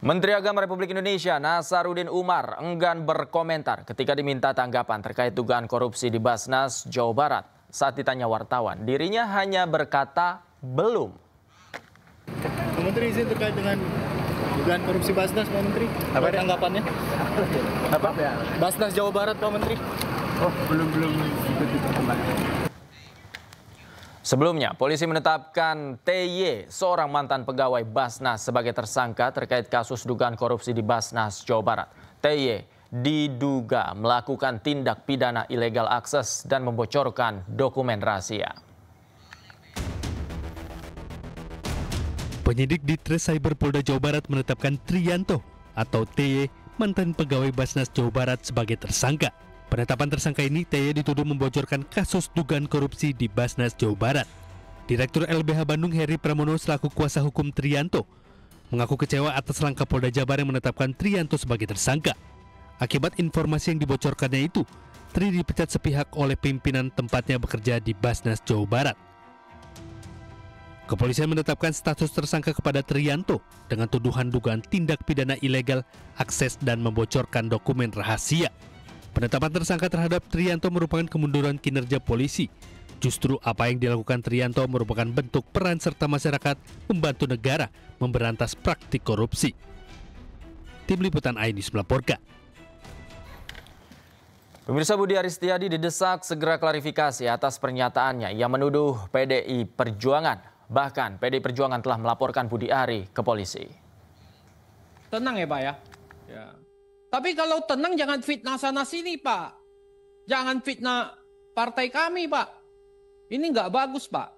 Menteri Agama Republik Indonesia Nasaruddin Umar enggan berkomentar ketika diminta tanggapan terkait dugaan korupsi di Basnas, Jawa Barat. Saat ditanya wartawan, dirinya hanya berkata belum. Pak Menteri, izin terkait dengan dugaan korupsi Basnas, Pak Menteri. Apa tanggapannya? Apa? Basnas Jawa Barat, Pak Menteri. Oh, belum ikuti perkembangan. Sebelumnya, polisi menetapkan TY, seorang mantan pegawai Basnas, sebagai tersangka terkait kasus dugaan korupsi di Basnas, Jawa Barat. TY diduga melakukan tindak pidana ilegal akses dan membocorkan dokumen rahasia. Penyidik Ditres Cyber Polda Jawa Barat menetapkan Triyanto atau TY, mantan pegawai Basnas Jawa Barat, sebagai tersangka. Penetapan tersangka ini, TY dituduh membocorkan kasus dugaan korupsi di Basnas Jawa Barat. Direktur LBH Bandung Heri Pramono selaku kuasa hukum Triyanto mengaku kecewa atas langkah Polda Jabar yang menetapkan Triyanto sebagai tersangka. Akibat informasi yang dibocorkannya itu, Tri dipecat sepihak oleh pimpinan tempatnya bekerja di Basnas Jawa Barat. Kepolisian menetapkan status tersangka kepada Triyanto dengan tuduhan dugaan tindak pidana ilegal akses dan membocorkan dokumen rahasia. Penetapan tersangka terhadap Triyanto merupakan kemunduran kinerja polisi. Justru apa yang dilakukan Triyanto merupakan bentuk peran serta masyarakat membantu negara memberantas praktik korupsi. Tim Liputan iNews melaporkan. Pemirsa, Budi Aristiadi didesak segera klarifikasi atas pernyataannya yang menuduh PDI Perjuangan. Bahkan PDI Perjuangan telah melaporkan Budi Ari ke polisi. Tenang ya Pak ya. Tapi kalau tenang jangan fitnah sana sini Pak. Jangan fitnah partai kami Pak. Ini nggak bagus Pak.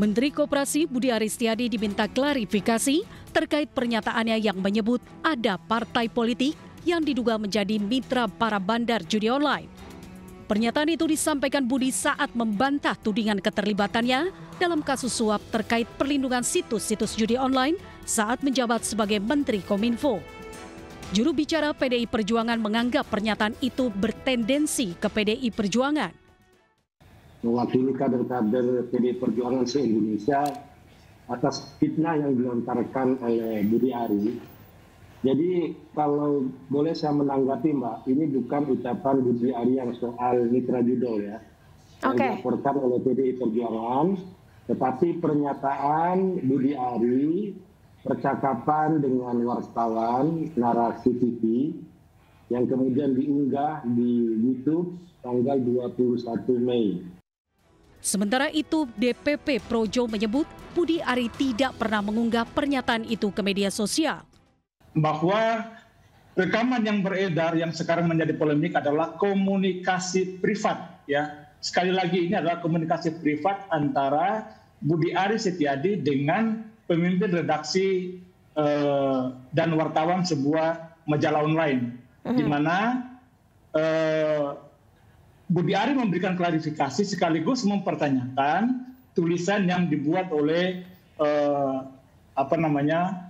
Menteri Koperasi Budi Aristiadi diminta klarifikasi terkait pernyataannya yang menyebut ada partai politik yang diduga menjadi mitra para bandar judi online. Pernyataan itu disampaikan Budi saat membantah tudingan keterlibatannya dalam kasus suap terkait perlindungan situs-situs judi online saat menjabat sebagai Menteri Kominfo. Juru bicara PDI Perjuangan menganggap pernyataan itu bertendensi ke PDI Perjuangan. Mewakili kader-kader PDI Perjuangan se-Indonesia atas fitnah yang dilontarkan oleh Budi Ari. Jadi kalau boleh saya menanggapi Mbak, ini bukan ucapan Budi Ari yang soal mitra judol ya. Yang dilaporkan oleh PDI Perjuangan, tetapi pernyataan Budi Ari, percakapan dengan wartawan, narasi TV, yang kemudian diunggah di YouTube tanggal 21 Mei. Sementara itu, DPP Projo menyebut Budi Ari tidak pernah mengunggah pernyataan itu ke media sosial. Bahwa rekaman yang beredar yang sekarang menjadi polemik adalah komunikasi privat ya. Sekali lagi ini adalah komunikasi privat antara Budi Ari Setiadi dengan pemimpin redaksi dan wartawan sebuah majalah online, di mana Budi Ari memberikan klarifikasi sekaligus mempertanyakan tulisan yang dibuat oleh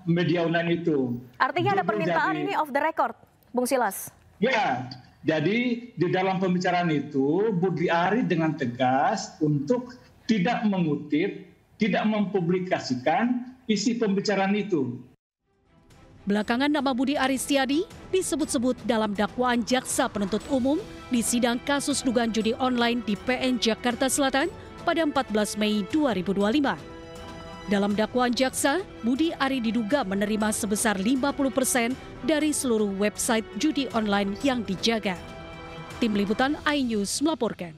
media online itu. Artinya ada permintaan ini off the record, Bung Silas? Ya, jadi di dalam pembicaraan itu Budi Ari dengan tegas untuk tidak mengutip, tidak mempublikasikan isi pembicaraan itu. Belakangan nama Budi Aristiadi disebut-sebut dalam dakwaan jaksa penuntut umum di sidang kasus dugaan judi online di PN Jakarta Selatan pada 14 Mei 2025. Dalam dakwaan jaksa, Budi Ari diduga menerima sebesar 50% dari seluruh website judi online yang dijaga. Tim Liputan iNews melaporkan.